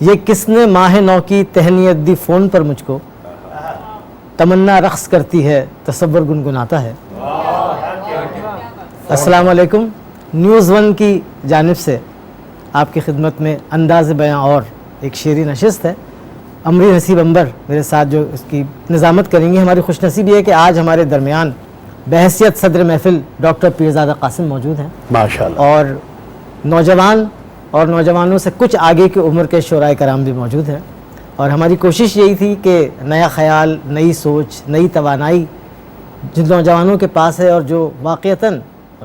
یہ کس نے ماہ نو کی تہنیت دی فون پر مجھ کو، تمنا رقص کرتی ہے تصور گنگناتا ہے۔ السلام علیکم، نیوز ون کی جانب سے آپ کی خدمت میں انداز بیاں اور ایک شعری نشست ہے۔ امرین حسیب عنبر میرے ساتھ جو اس کی نظامت کریں گے۔ ہماری خوش نصیبی ہے کہ آج ہمارے درمیان بحیثیت صدر محفل ڈاکٹر پیرزادہ قاسم موجود ہیں ماشاءاللہ، اور نوجوان اور نوجوانوں سے کچھ آگے کی عمر کے شعراء کرام بھی موجود ہیں، اور ہماری کوشش یہی تھی کہ نیا خیال، نئی سوچ، نئی توانائی جن نوجوانوں کے پاس ہے اور جو واقعتاً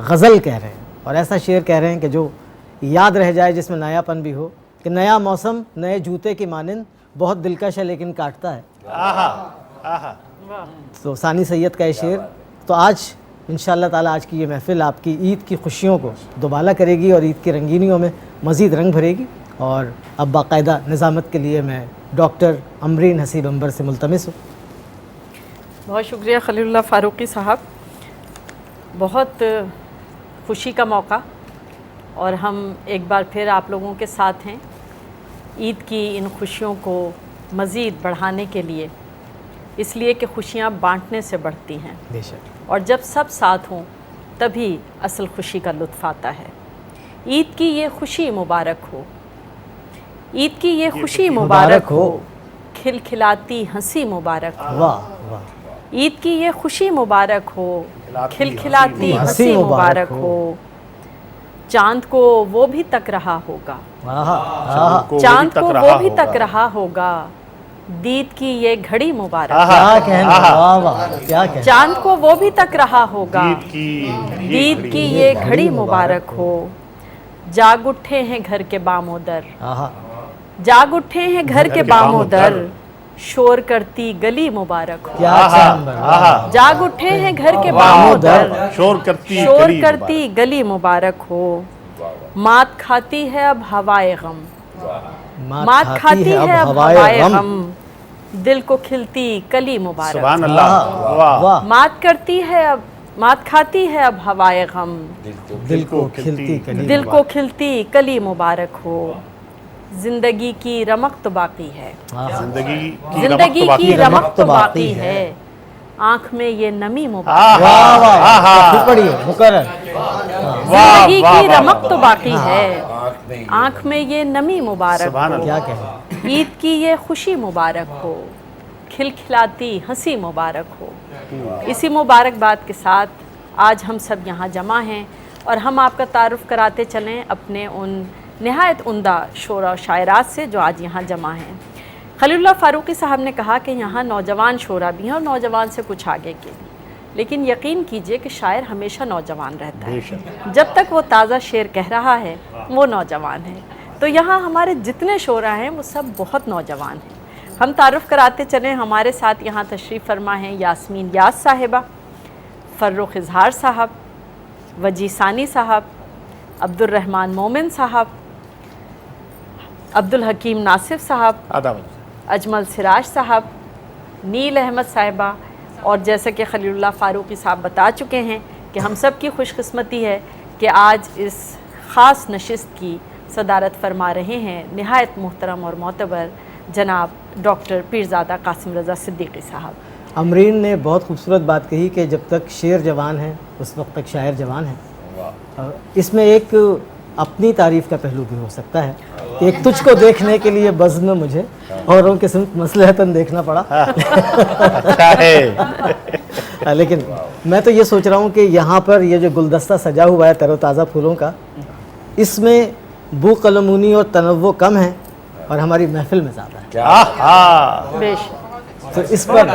غزل کہہ رہے ہیں اور ایسا شعر کہہ رہے ہیں کہ جو یاد رہ جائے، جس میں نیا پن بھی ہو، کہ نیا موسم نئے جوتے کی مانند بہت دلکش ہے لیکن کاٹتا ہے۔ تو ثانی سید کا یہ شعر تو آج انشاءاللہ تعالی آج کی یہ محفل آپ کی عید کی خوشیوں کو دوبالا کرے گی اور عید کی رنگینیوں میں مزید رنگ بھرے گی۔ اور اب باقاعدہ نظامت کے لیے میں ڈاکٹر امرین حسیب عنبر سے ملتمس ہوں۔ بہت شکریہ خلیل اللہ فاروقی صاحب، بہت خوشی کا موقع، اور ہم ایک بار پھر آپ لوگوں کے ساتھ ہیں عید کی ان خوشیوں کو مزید بڑھانے کے لیے، اس لیے کہ خوشیاں بانٹنے سے بڑھتی ہیں، بے شک، اور جب سب ساتھ ہوں تبھی اصل خوشی کا لطف آتا ہے۔ عید کی یہ خوشی مبارک ہو، عید کی یہ خوشی مبارک ہو، کھلکھلاتی ہنسی مبارک ہو، واہ واہ، عید کی یہ خوشی مبارک ہو، کھلکھلاتی ہنسی مبارک ہو، چاند کو وہ بھی تک رہا ہوگا، چاند کو وہ بھی تک رہا ہوگا، دید کی یہ گھڑی مبارک ہو، کیا کہنا، واہ واہ، کیا کہنا، چاند کو وہ بھی تک رہا ہوگا، دید کی یہ گھڑی مبارک ہو، جاگ اٹھے ہیں گھر کے بام و در، جاگ اٹھے ہیں گھر کے بام و در، شور کرتی گلی مبارک ہو، کیا کہنا، جاگ اٹھے ہیں گھر کے بام و در، شور کرتی گلی مبارک ہو، مات کھاتی ہے اب ہوائے غم، مات کھاتی ہے اب ہوائے غم، دل کو کھلتی کلی مبارک، سبحان اللہ، واہ، مات کھاتی ہے اب ہوائے غم، دل کو کھلتی کلی، دل کو کھلتی کلی مبارک ہو، زندگی کی رمق تو باقی ہے، زندگی کی رمق تو باقی ہے، آنکھ میں یہ نمی مبارک، واہ واہ، پھر پڑھیے مقرر، زندگی کی رمق تو باقی ہے، آنکھ میں یہ نمی مبارک ہو، کیا کہنا، عید کی یہ خوشی مبارک ہو، کھلکھلاتی ہنسی مبارک ہو۔ اسی مبارکباد کے ساتھ آج ہم سب یہاں جمع ہیں، اور ہم آپ کا تعارف کراتے چلیں اپنے ان نہایت عمدہ شعراء و شاعرات سے جو آج یہاں جمع ہیں۔ خلیل اللہ فاروقی صاحب نے کہا کہ یہاں نوجوان شعراء بھی ہیں اور نوجوان سے کچھ آگے کے بھی، لیکن یقین کیجئے کہ شاعر ہمیشہ نوجوان رہتا ہے، جب تک وہ تازہ شعر کہہ رہا ہے وہ نوجوان ہے۔ تو یہاں ہمارے جتنے شعراء ہیں وہ سب بہت نوجوان ہیں۔ ہم تعارف کراتے چلیں، ہمارے ساتھ یہاں تشریف فرما ہیں یاسمین یاس صاحبہ، فرخ اظہار صاحب، وجی ثانی صاحب، عبد الرحمن مومن صاحب، عبد الحکیم ناصف صاحب، اجمل سراج صاحب، نیل احمد صاحبہ، اور جیسا کہ خلیل اللہ فاروقی صاحب بتا چکے ہیں کہ ہم سب کی خوش قسمتی ہے کہ آج اس خاص نشست کی صدارت فرما رہے ہیں نہایت محترم اور معتبر جناب ڈاکٹر پیرزادہ قاسم رضا صدیقی صاحب۔ امرین نے بہت خوبصورت بات کہی کہ جب تک شعر جوان ہے اس وقت تک شاعر جوان ہے۔ اس میں ایک اپنی تعریف کا پہلو بھی ہو سکتا ہے، ایک تجھ کو دیکھنے کے لیے بزم میں مجھے اوروں کے سمت مصلحتاً دیکھنا پڑا، لیکن میں تو یہ سوچ رہا ہوں کہ یہاں پر یہ جو گلدستہ سجا ہوا ہے تر و تازہ پھولوں کا، اس میں بو قلمونی اور تنوع کم ہے اور ہماری محفل میں زیادہ ہے، بے شک، تو اس پر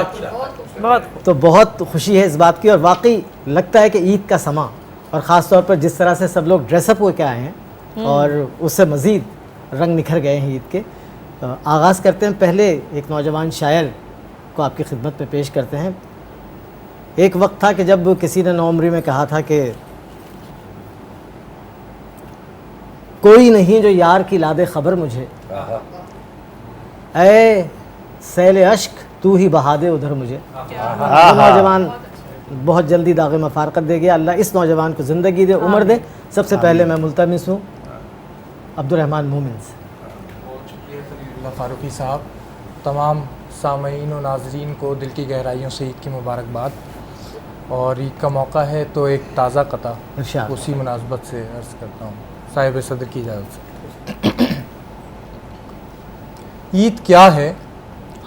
تو بہت خوشی ہے اس بات کی، اور واقعی لگتا ہے کہ عید کا سماں، اور خاص طور پر جس طرح سے سب لوگ ڈریس اپ ہو کے آئے ہیں اور اس سے مزید رنگ نکھر گئے ہیں عید کے۔ آغاز کرتے ہیں، پہلے ایک نوجوان شاعر کو آپ کی خدمت میں پیش کرتے ہیں۔ ایک وقت تھا کہ جب کسی نے نوعمری میں کہا تھا کہ کوئی نہیں جو یار کی لادے خبر مجھے، اے سیل اشک تو ہی بہا دے ادھر مجھے۔ وہ نوجوان بہت جلدی داغ مفارقت دے گیا، اللہ اس نوجوان کو زندگی دے، عمر دے۔ سب سے پہلے میں ملتمس ہوں عبد الرحمن مومن سے۔ اللہ فاروقی صاحب، تمام سامعین و ناظرین کو دل کی گہرائیوں سے عید کی مبارکباد. اور عید کا موقع ہے تو ایک تازہ قطع ارشاد. اسی مناسبت سے عرض کرتا ہوں صاحب صدر کی اجازت سے. عید کیا ہے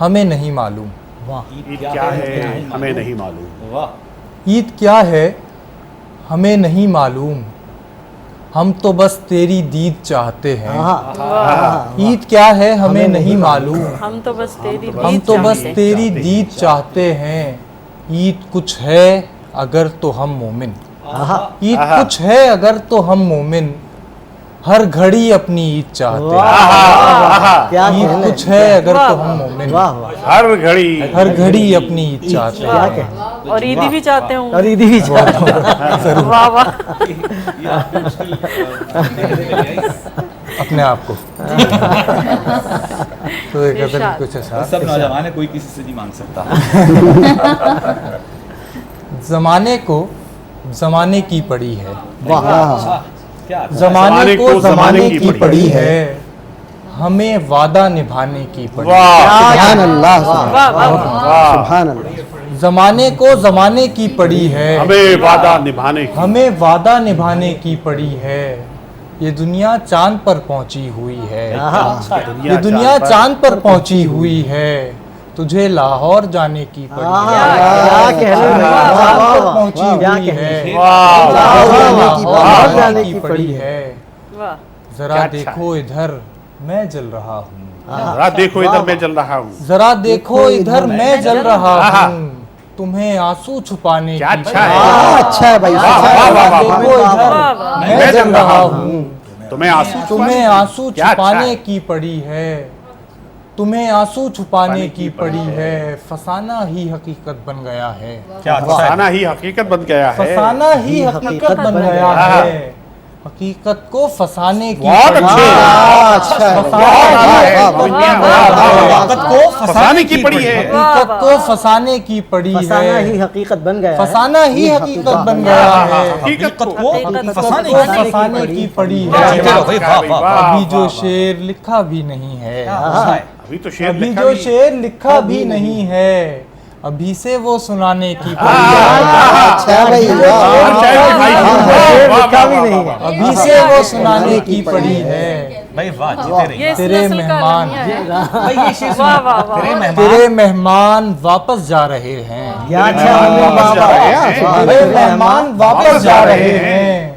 ہمیں نہیں معلوم. واہ. عید کیا ہے ہمیں نہیں معلوم. عید کیا ہے ہمیں نہیں معلوم، ہم تو بس تیری دید چاہتے ہیں. عید کیا ہے ہمیں نہیں معلوم، ہم تو بس تیری ہم تو بس تیری دید چاہتے ہیں. عید کچھ ہے اگر تو ہم مومن، عید کچھ ہے اگر تو ہم مومن، ہر گھڑی اپنی عید چاہتے ہیں. کیا عید کہنے. کچھ ہے اگر تو ہم مومن، واہ واہ. ہر گھڑی اپنی عید چاہتے کیا ہیں. کہنے. اور عیدی بھی چاہتے ہوں. اور عیدی بھی چاہتے ہیں. واہ واہ. اپنے آپ کو تو ایک قدر ارشاد. کچھ ایسا. سب نوجوان ہے، کوئی کسی سے نہیں مانگ سکتا. زمانے کو زمانے کی پڑی ہے، کیا زمانے کو زمانے کی پڑی ہے، ہمیں وعدہ نبھانے کی پڑی ہے. سبحان اللہ. واہ واہ. سبحان اللہ. زمانے کو زمانے کی پڑی ہے، ہمیں وعدہ نبھانے کی. ہمیں وعدہ نبھانے کی پڑی ہے. یہ دنیا چاند پر پہنچی ہوئی ہے، یہ دنیا چاند پر پہنچی ہوئی ہے، تجھے لاہور جانے کی پڑی ہے. کیا کہنے. چاند پر پہنچی کیا ہوئی کہنے. ہے، لاہور جانے کی پڑی ہے. واہ. ذرا دیکھو ادھر میں جل رہا ہوں، ذرا دیکھو ادھر میں چل رہا ہوں. ذرا دیکھو ادھر میں جل رہا ہوں، تمہیں آنسو چھپانے کیا کی اچھا پڑی ہے. اچھا ہے بھائی. ذرا دیکھو ادھر میں جل رہا ہوں، تمہیں آنسو تمہیں آنسو کیا اچھا چھپانے ہے. کی پڑی ہے، تمہیں آنسو چھپانے کی پڑی ہے. فسانہ ہی حقیقت بن گیا ہے، کیا فسانہ ہی حقیقت بن گیا ہے. فسانہ ہی حقیقت بن گیا ہے. حقیقت کو فسانے کی بہت پڑی اچھے. ہے. اچھا ہے. حقیقت کو فسانے کی پڑی ہے. حقیقت کو فسانے کی پڑی فسانہ ہے. ہی حقیقت بن گیا ہے. فسانہ ہی حقیقت بن گیا ہے. حقیقت کو کو حقیقت کو فسانے کی پڑی ہے. ابھی جو شعر لکھا بھی نہیں ہے، ابھی تو شعر ابھی لکھا جو بھی. شعر لکھا بھی نہیں ہے، ابھی سے وہ سنانے کی پڑی ہے. اچھا ہے بھائی. لکھا بھی نہیں ہے. ابھی سے وہ سنانے کی پڑی ہے. بھائی واہ، جیتے رہیے. یہ اس تیرے نسل کا مہمان. المیہ ہے. بھائی یہ شعر واہ سنو. واہ واہ. تیرے مہمان تیرے مہمان واپس جا رہے ہیں، کیا اچھا واپس جا رہے ہیں. تیرے مہمان واپس جا رہے ہیں،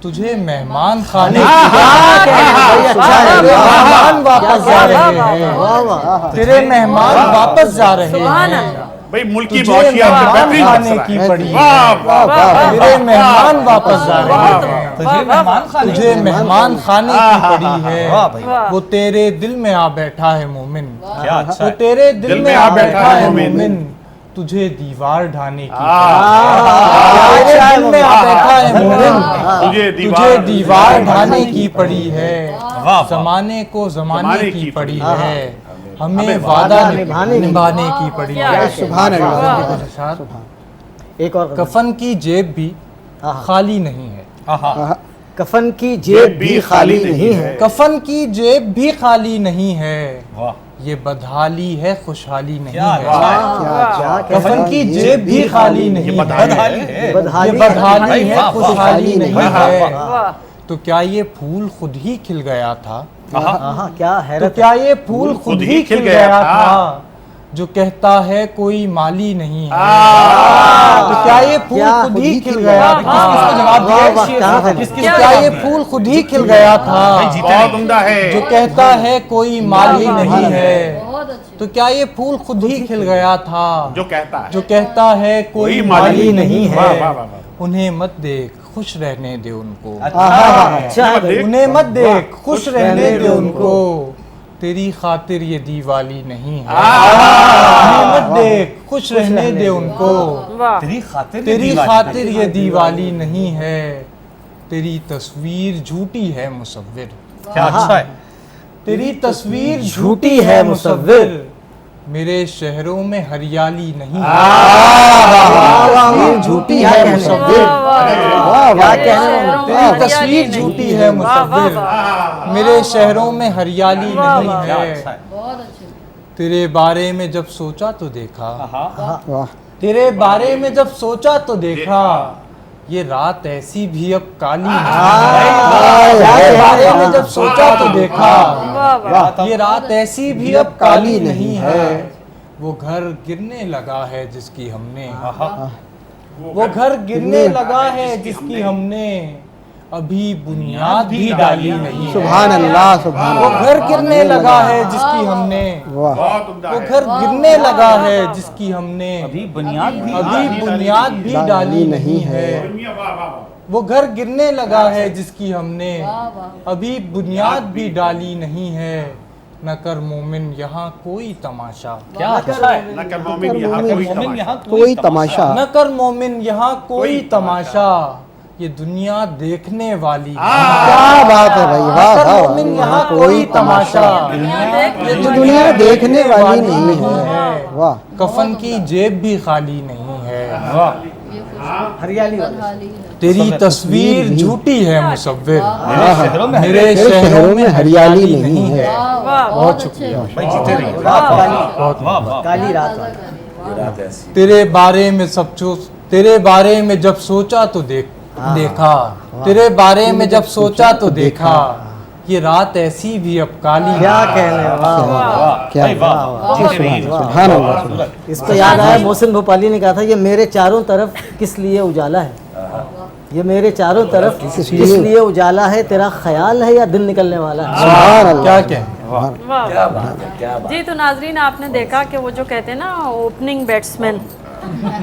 تجھے مہمان خانے تیرے مہمان واپس جا رہے ہیں، تیرے مہمان واپس جا رہے سبحان ہیں، اللہ. بھائی ملکی تجھے معاشیات میں مہمان بہترین خانے مسئلہ کی ہے. پڑی واہ ہے. واہ واہ. تیرے مہمان واپس جا رہے ہیں، تجھے مہمان خانے تجھے مہمان خانے کی پڑی ہے. واہ بھائی، واہ. وہ تیرے دل میں آ بیٹھا ہے مومن، کیا اچھا وہ ہے. تیرے دل میں آ بیٹھا ہے مومن، تجھے دیوار ڈھانے کی تیرے دل میں آ بیٹھا ہے مومن، تجھے تجھے دیوار ڈھانے کی پڑی ہے. واہ. زمانے کو زمانے کی پڑی ہے، ہمیں ہمیں وعدہ وعدہ نبھانے کی نبھانے کی پڑی کیا ہے. ہے. سبحان اللہ. ارشاد. ایک اور کفن کی جیب بھی خالی نہیں ہے، آہا. کفن کی جیب بھی خالی نہیں ہے. کفن کی جیب بھی خالی نہیں ہے، واہ. یہ بدحالی ہے خوشحالی نہیں کیا ہے. کیا کفن کی جیب بھی خالی نہیں ہے، بدحالی ہے. یہ بدحالی بدحالی ہے واہ، خوشحالی نہیں ہے. واہ. تو کیا یہ پھول خود ہی کھل گیا تھا؟ کیا تو حیرت. کیا یہ پھول خود ہی کھل گیا تھا جو کہتا ہے کوئی مالی نہیں ہے؟ تو کیا یہ پھول خود ہی کھل گیا تھا؟ کیا یہ پھول خود ہی کھل گیا تھا بہت عمدہ ہے. جو کہتا ہے کوئی مالی نہیں ہے؟ تو کیا یہ پھول خود ہی کھل گیا تھا جو کہتا ہے جو کہتا ہے کوئی کوئی مالی مالی نہیں واہ ہے؟ واہ واہ واہ. انہیں مت دیکھ خوش رہنے دے ان کو، اچھا ہے بھائی. انہیں مت دیکھ خوش رہنے دے ان کو، تیری خاطر یہ دیوالی نہیں ہے. انہیں مت دیکھ خوش رہنے دے ان کو، واہ. تیری خاطر تیری خاطر یہ دیوالی نہیں ہے. تیری تصویر جھوٹی ہے مصور، کیا اچھا ہے. تیری تصویر جھوٹی ہے مصور، मेरे शहरों में हरियाली नहीं तस्वीर झूठी है मुसव्विर। क्या कहने तेरी तस्वीर झूठी है मुसव्विर, मेरे शहरों में हरियाली नहीं है। तेरे बारे में जब सोचा तो देखा, वाह तेरे बारे में जब सोचा तो देखा, ये रात ऐसी भी अब काली नहीं है। तेरे बारे में जब सोचा तो देखा, ये रात ऐसी भी अब काली नहीं है। वो घर गिरने लगा है जिसकी हमने, वो घर गिरने लगा है जिसकी हमने अभी बुनियाद भी डाली नहीं है। सुभान अल्लाह सुभान वो अल्लाह। घर गिरने लगा है जिसकी हमने, वाह बहुत उम्दा वो है। घर गिरने लगा है जिसकी हमने अभी बुनियाद भी अभी बुनियाद भी डाली नहीं है। दुनिया वाह वाह वाह। वो घर गिरने लगा है जिसकी हमने अभी बुनियाद भी डाली नहीं है। न कर मोमिन यहाँ कोई तमाशा, क्या अच्छा है। न कर मोमिन यहाँ कोई मोमिन तमाशा। यहाँ कोई तमाशा। न कर मोमिन यहाँ कोई तमाशा, ये दुनिया देखने वाली है। क्या बात है भाई, वाह न कर वाह मोमिन वाह। यहाँ कोई तमाशा, ये दुनिया देखने वाली नहीं है। वाह कफन की जेब भी खाली नहीं है। हरियाली वाला। तेरी तस्वीर झूठी है मुसव्विर, मेरे शहरों में मेरे तेरे शहरों में हरियाली नहीं है। बहुत शुक्रिया। भाई जीते रहिए। रात वाली, वाह वाह। काली रात वाली। तेरे बारे में तेरे बारे में जब सोचा तो देखा, तेरे बारे में जब सोचा तो देखा, ये रात ऐसी भी अब काली। क्या कहने, वाह वाह। क्या भाई वाह। जीते रहिए। सुभान अल्लाह। इसको याद आया, मोहसिन भोपाली ने कहा था, ये मेरे चारों तरफ किस लिए उजाला है, ये मेरे चारों तरफ किस लिए उजाला है, तेरा ख्याल है या दिन निकलने वाला है। सुभान अल्लाह। क्या कहें। जी तो नाजरीन, आपने देखा कि वो जो कहते हैं ना ओपनिंग बैट्समैन,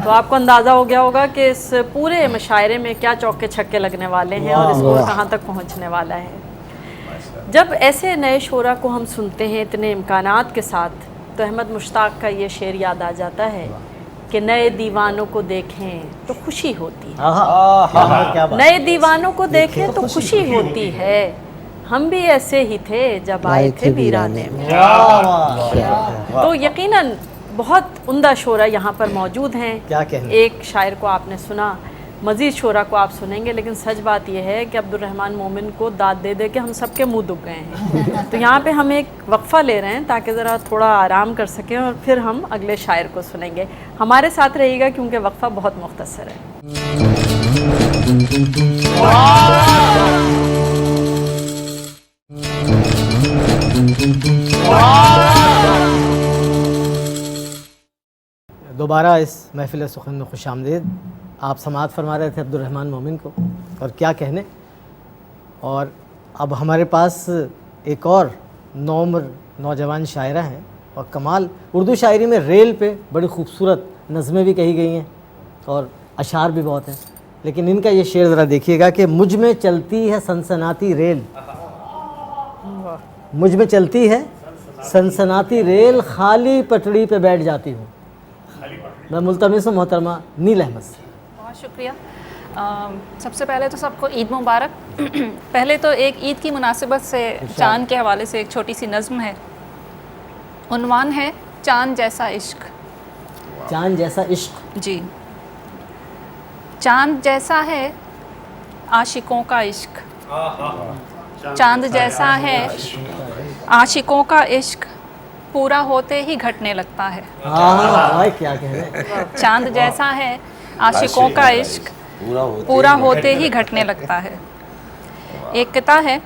तो आपको अंदाज़ा हो गया होगा कि इस पूरे मुशायरे में क्या चौके छक्के लगने वाले हैं और स्कोर कहाँ तक पहुँचने वाला है। जब ऐसे नए शोरा को हम सुनते हैं इतने इम्कानात के साथ, तो अहमद मुश्ताक का ये शेर याद आ जाता है कि नए दीवानों को देखें तो खुशी होती है, क्या बात। नए दीवानों को देखें तो खुशी होती है, हम भी ऐसे ही थे जब आए थे वीराने में। तो यकीनन बहुत उम्दा शोरा यहाँ पर मौजूद हैं। क्या कहने। एक शायर को आपने सुना, मज़ीद शोरा को आप सुनेंगे, लेकिन सच बात यह है कि अब्दुर्रहमान मोमिन को दाद दे दे के हम सबके मुंह दुख गए हैं। तो यहाँ पे हम एक वक्फ़ा ले रहे हैं ताकि ज़रा थोड़ा आराम कर सकें और फिर हम अगले शायर को सुनेंगे। हमारे साथ रहिएगा क्योंकि वक्फ़ा बहुत मुख्तसर है। दोबारा इस महफिल सुखन में खुश आमदीद। आप समाअत फरमा रहे थे अब्दुर्रहमान मोमिन को, और क्या कहने। और अब हमारे पास एक और नौउम्र नौजवान शायरा हैं, और कमाल उर्दू शायरी में रेल पे बड़ी खूबसूरत नज़में भी कही गई हैं और अशार भी बहुत हैं। लेकिन इनका ये शेर ज़रा देखिएगा कि मुझ में चलती है सनसनाती रेल, मुझ में चलती है सनसनाती रेल, खाली पटड़ी पे बैठ जाती हूँ। मैं मुल्तमिस हूँ मोहतरमा नील अहमद से। बहुत शुक्रिया। सबसे पहले तो सबको ईद मुबारक। पहले तो एक ईद की मुनासिबत से चाँद के हवाले से एक छोटी सी नज़्म है। उन्वान है चाँद जैसा इश्क। चाँद जैसा इश्क। जी। चाँद जैसा है आशिकों का इश्क, चाँद जैसा है आशिकों का इश्क, पूरा होते ही घटने लगता है। हाँ क्या कह रहे हैं। चाँद जैसा है आशिकों का इश्क, पूरा होते ही घटने लगता है। एक किता है,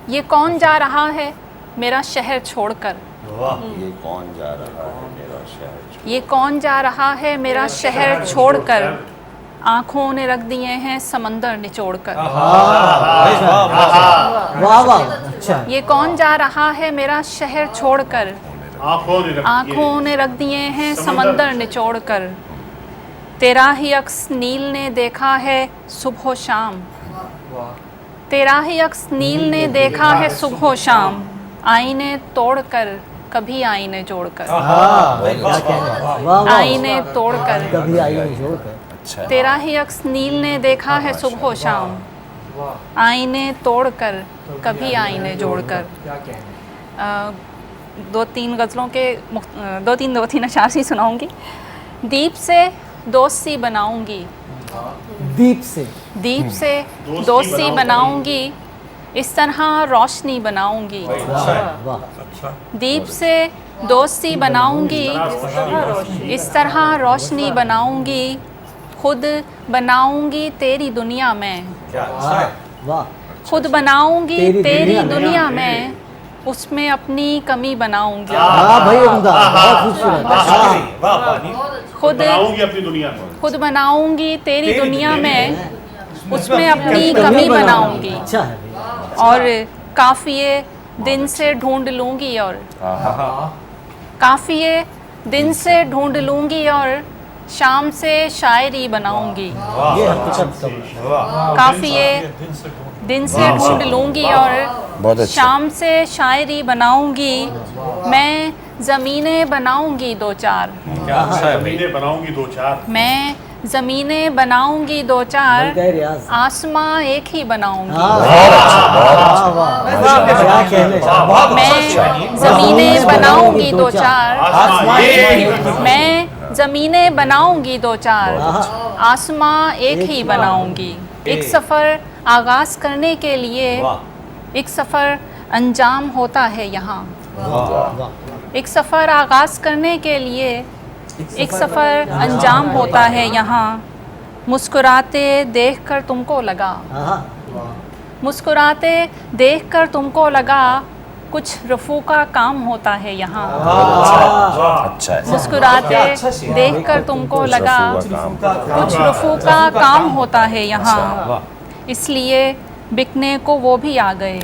ये कौन जा रहा है मेरा शहर छोड़कर, ये कौन जा रहा है मेरा शहर, ये कौन जा रहा है मेरा शहर छोड़कर, आँखों ने रख दिए हैं समंदर निचोड़कर। वाह वाह, अच्छा। ये कौन जा रहा है मेरा शहर छोड़कर, आँखों ने रख दिए हैं समंदर निचोड़कर, तेरा ही अक्स नील ने देखा है सुबह शाम, तेरा ही अक्स नील ने देखा है सुबह शाम, आईने तोड़कर कभी आईने जोड़कर, आईने तोड़कर कभी आईने जोड़कर, तेरा ही अक्स नील ने देखा है सुबह शाम, आईने तोड़कर कभी आईने जोड़कर। दो तीन अशार सी सुनाऊंगी। दीप से दोस्ती बनाऊंगी, दीप से दोस्ती बनाऊंगी, इस तरह रोशनी बनाऊंगी। वाह दीप से दोस्ती बनाऊंगी, इस तरह रोशनी बनाऊंगी, खुद बनाऊंगी तेरी दुनिया में, वाह खुद बनाऊंगी तेरी तेरी दुनिया में। दुनिया में, उसमें अपनी कमी बनाऊंगी। हाँ भाई उम्दा, बहुत खूबसूरत। खुद बनाऊंगी अपनी दुनिया में। खुद बनाऊंगी तेरी दुनिया में, उसमें अपनी कमी बनाऊंगी। अच्छा है भाई। और काफिए दिन से ढूंढ लूंगी, और काफिए दिन से ढूंढ लूंगी, और शाम से शायरी बनाऊंगी। ये हमको सब काफिए दिन से ढूंढ लूंगी, बहुत और अच्छा। शाम से शायरी बनाऊंगी। मैं ज़मीनें बनाऊंगी दो चार, जमीनें बनाऊंगी दो चार। मैं ज़मीनें बनाऊंगी दो चार, गए रियाज। आसमां एक ही बनाऊंगी। वाह वाह क्या कहने। मैं ज़मीनें बनाऊंगी दो चार, मैं ज़मीनें बनाऊंगी दो चार, आसमां एक ही बनाऊंगी। एक सफ़र आगाज़ करने के लिए एक सफ़र अंजाम होता है यहाँ, एक सफ़र आगाज़ करने के लिए एक सफ़र अंजाम होता है यहाँ। मुस्कुराते देखकर तुमको लगा, मुस्कुराते देखकर तुमको लगा, कुछ रफू का काम होता है यहाँ। अच्छा है। मुस्कुराते देखकर तुमको लगा, कुछ रफू का काम होता है यहाँ। इसलिए बिकने को वो भी आ गए,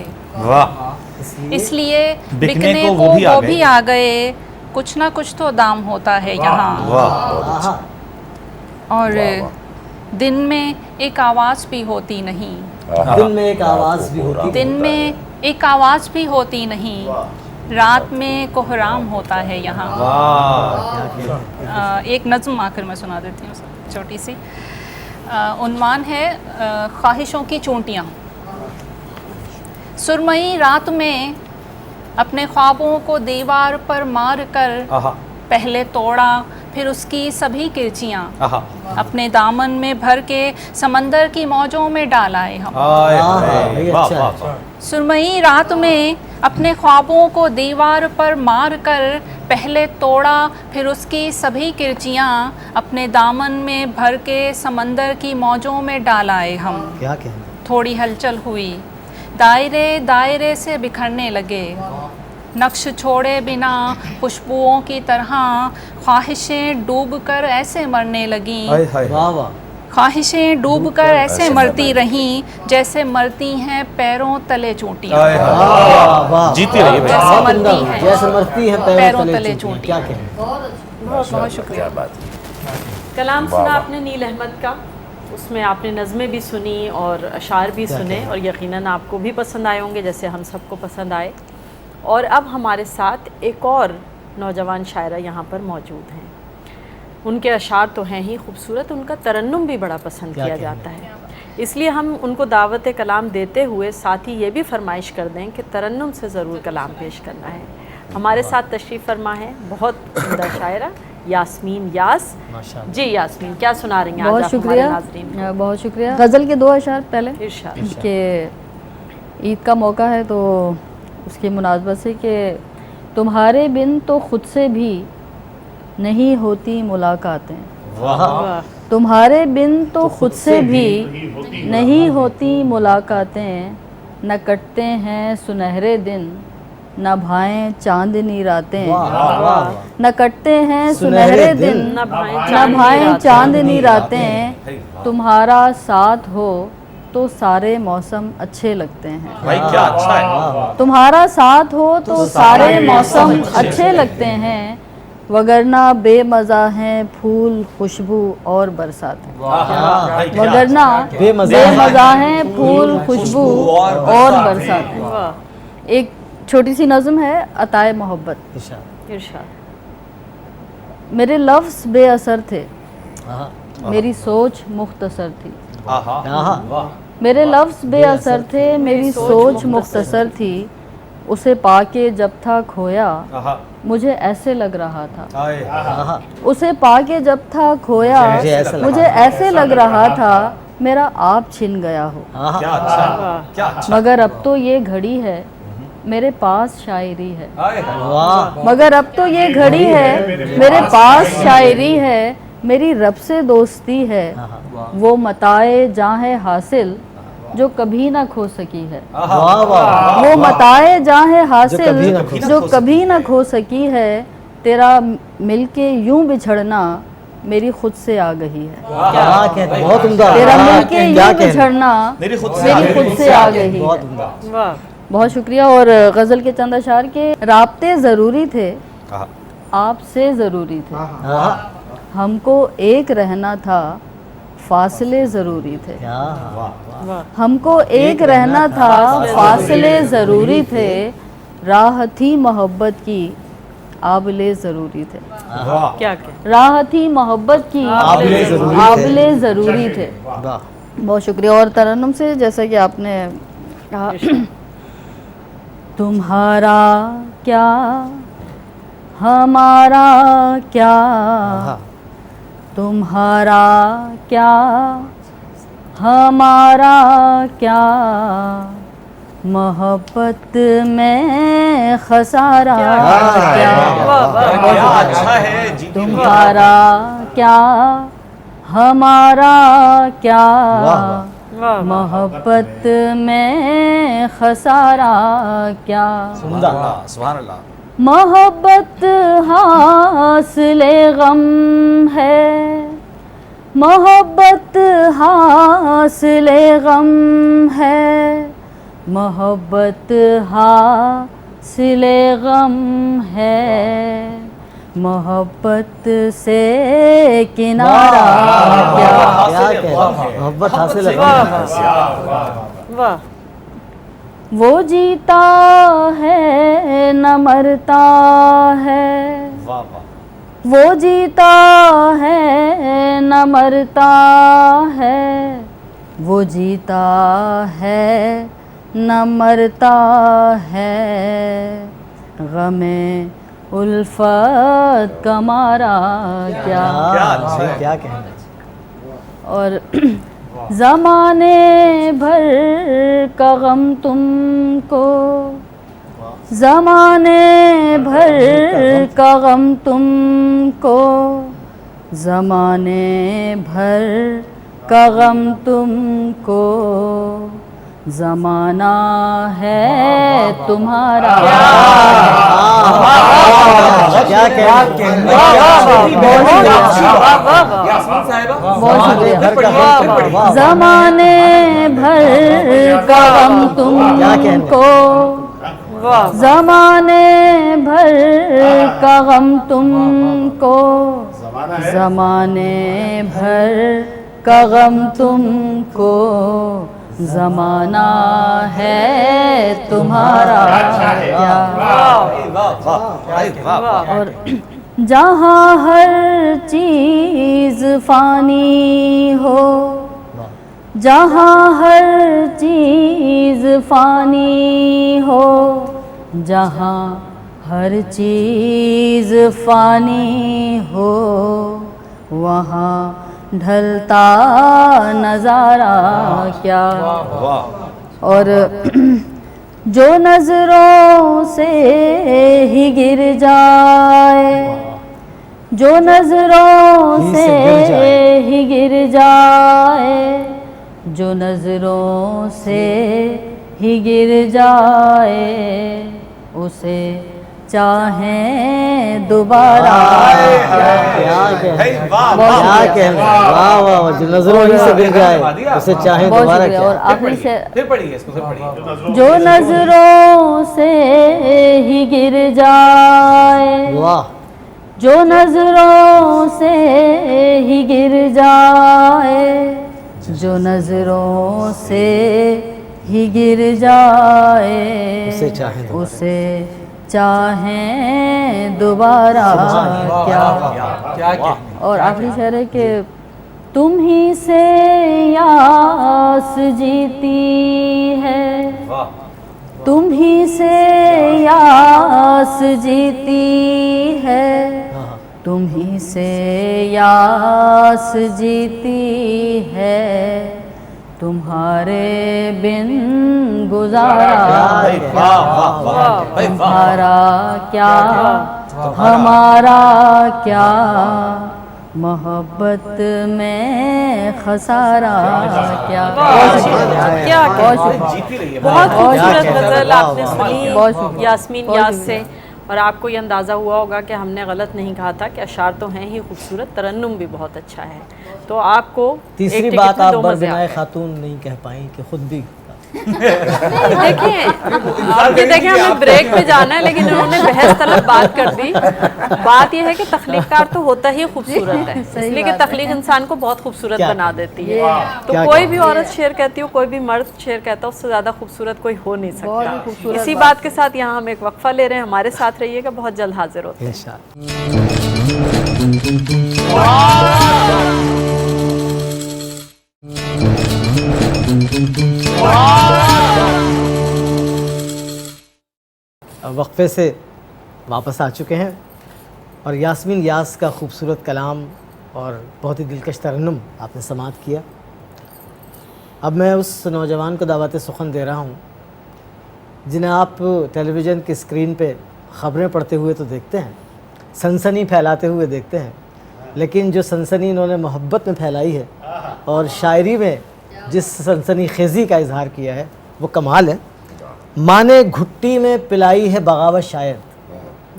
इसलिए बिकने को वो भी आ गए, कुछ ना कुछ तो दाम होता है यहाँ। और दिन में एक आवाज़ भी होती नहीं, दिन में एक आवाज़ भी होती। दिन में एक आवाज़ भी होती नहीं, रात में कोहराम होता है यहाँ। एक नज़्म आखिर में सुना देती हूँ छोटी सी। उन्वान है ख्वाहिशों की चोंटियाँ। सुरमई रात में अपने ख्वाबों को दीवार पर मार कर पहले तोड़ा, फिर उसकी सभी किरचियाँ अपने दामन में भर के समंदर की मौजों में डाल आए हम। सुरमई रात में अपने ख्वाबों को दीवार पर मार कर पहले तोड़ा, फिर उसकी सभी किरचियाँ अपने दामन में भर के समंदर की मौजों में डाल आए हम। क्या कहना। थोड़ी हलचल हुई, दायरे दायरे से बिखरने लगे, नक्श छोड़े बिना खुशबुओं की तरह ख्वाहिशें डूबकर ऐसे मरने लगीं। वाह वाह ख्वाहिशें डूबकर ऐसे मरती रहीं जैसे मरती हैं पैरों तले चोटियाँ। जीती रही है। जैसे मरती हैं जैसे मरती है पैरों तले चोटियाँ। क्या कहना। बहुत बहुत शुक्रिया। कलाम सुना आपने नील अहमद का, उसमें आपने नज़में भी सुनी और अशार भी सुने, और यकीनन आपको भी पसंद आए होंगे जैसे हम सबको पसंद आए। और अब हमारे साथ एक और नौजवान शायरा यहाँ पर मौजूद हैं। उनके अशार तो हैं ही खूबसूरत, उनका तरन्नुम भी बड़ा पसंद किया जाता है, इसलिए हम उनको दावत कलाम देते हुए साथ ही ये भी फरमाइश कर दें कि तरन्नुम से ज़रूर कलाम पेश करना है। हमारे साथ तशरीफ़ फरमा है बहुत उम्दा शायरा यास्मीन यास। जी यास्मीन, क्या सुना रही हैं आज बहुत आप हमारे शुक्रिया, नाज़रीन को? बहुत शुक्रिया। गज़ल के दो अशार पहले इरशाद। कि ईद का मौका है तो उसकी मुनासबत से कि तुम्हारे बिन तो खुद से भी नहीं होती मुलाकातें, तुम्हारे बिन तो खुद से भी नहीं होती मुलाकातें, न कटते हैं सुनहरे दिन न भाएं चांदनी रातें, न कटते हैं सुनहरे दिन न भाएं चांदनी रातें, तुम्हारा साथ हो तो सारे मौसम अच्छे लगते हैं। भाई क्या अच्छा है। तुम्हारा साथ हो तो सारे मौसम अच्छे लगते हैं, वगरना बेमज़ा हैं फूल खुशबू और बरसातें। वगरना बेमज़ा हैं फूल खुशबू और बरसातें। एक छोटी सी नज़म है अताए मोहब्बत। इरशाद। मेरे लफ्ज़ बेअसर थे, मेरी सोच मुख्तसर थी। मेरे लफ्ज़ बेअसर थे, मेरी सोच मुख्तसर थी, उसे पाके जब था खोया मुझे ऐसे लग रहा था, उसे पाके जब था खोया मुझे ऐसे लग रहा था मेरा आप छिन गया हो। क्या अच्छा, क्या अच्छा। मगर अब तो ये घड़ी है मेरे पास शायरी है, वाह मगर अब तो ये घड़ी है मेरे पास शायरी है, मेरी रब से दोस्ती है वो मताए जहाँ है हासिल जो कभी ना खो सकी है, वाह वाह वो मताए जहाँ है हासिल कभी ना खो जो कभी ना खो सकी है, तेरा मिलके यूं बिछड़ना मेरी खुद से आ गई है, क्या कहते हैं, बहुत उम्दा, तेरा क्या मिलके कहते यूं हैं, बिछड़ना मेरी खुद मेरी खुद से आ गई है। बहुत उम्दा। वाह बहुत शुक्रिया। और गज़ल के चंद अशार के राब्ते ज़रूरी थे आपसे ज़रूरी थे, हमको एक रहना था फासले ज़रूरी थे, हमको एक रहना था फासले ज़रूरी थे, राह थी मोहब्बत की आबले ज़रूरी थे, क्या क्या राह थी मोहब्बत की आबले ज़रूरी थे। वाह बहुत शुक्रिया। और तरन्नुम से जैसा कि आपने कहा, तुम्हारा क्या हमारा क्या, तुम्हारा क्या हमारा क्या, मोहब्बत में खसारा क्या, क्या अच्छा है जी। तुम्हारा क्या हमारा क्या, मोहब्बत में खसारा क्या, सुभान अल्लाह। मोहब्बत हासिले गम है, मोहब्बत हासिले गम है, मोहब्बत हासिले गम है, मोहब्बत से किनारा क्या, क्या कहते हैं, मोहब्बत हासिल है। वाह वो जीता है न मरता है, वो जीता है न मरता है, वो जीता है न मरता है, गमे उल्फत का मारा क्या, क्या कहना। और ज़माने भर का गम तुमको, ज़माने भर का गम तुमको, ज़माने भर का गम तुमको, ज़माना है तुम्हारा क्या कहना। ज़माने भर का गम तुमको, ज़माने भर का गम तुमको, ज़माने भर का गम तुमको, ज़माना है तुम्हारा क्या। और जहाँ हर चीज़ फ़ानी हो, जहाँ हर चीज़ फ़ानी हो, जहाँ हर चीज़ फ़ानी हो, वहाँ ढलता नज़ारा क्या। और जो नज़रों से ही गिर जाए, जो नज़रों से ही गिर जाए, जो नज़रों से ही गिर जाए, उसे चाहें दोबारा क्या कहना। वाह वाह, जो नजरों ही से गिर जाए उसे चाहे दोबारा क्या। और आखिरी से फिर पढ़िए इसको, फिर पढ़िए। जो नजरों से ही गिर जाए, वाह, जो नजरों से ही गिर जाए, जो नजरों से ही गिर जाए, उसे चाहे दोबारा। उसे चाहें दोबारा क्या। क्या और आखिरी शेर है कि तुम ही से यास जीती है, तुम ही से यास जीती है, तुम ही से यास जीती है, तुम्हारे बिन गुजारा क्या, तुम्हारा क्या हमारा क्या, मोहब्बत में खसारा क्या। क्या बहुत खूबसूरत गज़ल आपने सुनी यास्मीन यास से, और आपको ये अंदाज़ा हुआ होगा कि हमने गलत नहीं कहा था कि अशार तो हैं ही खूबसूरत, तरन्नुम भी बहुत अच्छा है। तो आपको तीसरी एक बात टिकट में आप दो मज़े बरबिनाए आ गए। खातून नहीं कह पाई कि खुद भी देखिए आपने देखिए हमें ब्रेक पे जाना है, लेकिन उन्होंने बहस तलब बात कर दी। बात यह है कि तख्लीकार तो होता ही खूबसूरत है, इसलिए कि तख्लीक इंसान को बहुत खूबसूरत बना देती है। तो क्या कोई भी औरत शेर कहती हो, कोई भी मर्द शेर कहता हो, उससे ज़्यादा खूबसूरत कोई हो नहीं सकता। इसी बात के साथ यहाँ हम एक वक्फा ले रहे हैं, हमारे साथ रहिएगा, बहुत जल्द हाजिर होते हैं। इंशाअल्लाह। वक्फे से वापस आ चुके हैं और यास्मीन यास का खूबसूरत कलाम और बहुत ही दिलकश तरन्नुम आपने समाअत किया। अब मैं उस नौजवान को दावत सुखन दे रहा हूँ जिन्हें आप टेलीविज़न की स्क्रीन पे ख़बरें पढ़ते हुए तो देखते हैं, सनसनी फैलाते हुए देखते हैं, लेकिन जो सनसनी इन्होंने मोहब्बत में फैलाई है और शायरी में जिस सनसनी खेज़ी का इजहार किया है वो कमाल है। माँ ने घुट्टी में पिलाई है बगावत शायद,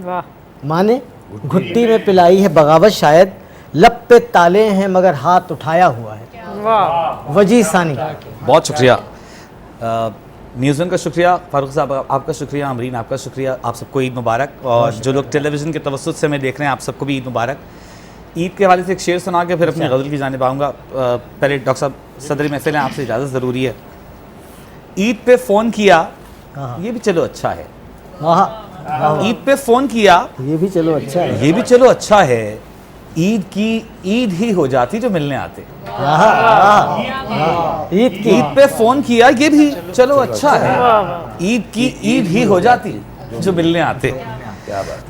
वाह, माँ ने घुट्टी में पिलाई है बगावत शायद, लब पे ताले हैं मगर हाथ उठाया हुआ है। वाह, वजी सानी। बहुत शुक्रिया न्यूज़न का शुक्रिया, फारूक साहब आपका शुक्रिया, अमरीन आपका शुक्रिया, आप सबको ईद मुबारक। और जो लोग टेलीविज़न के तवस्सुत से हमें देख रहे हैं, आप सबको भी ईद मुबारक। ईद के हवाले से एक शेर सुना के फिर अपनी गज़ल की जानिब आऊँगा। पहले डॉक्टर साहब सदरी महफिल हैं, आपसे इजाज़त ज़रूरी है। ईद पे फ़ोन किया, ये भी चलो अच्छा है। ईद पे फ़ोन किया, ये भी चलो अच्छा है। ये भी चलो अच्छा है। ईद की ईद ही हो जाती जो मिलने आते। ईद की ईद पे फ़ोन किया, ये भी चलो अच्छा है। ईद की ईद ही हो जाती जो मिलने आते। क्या बात।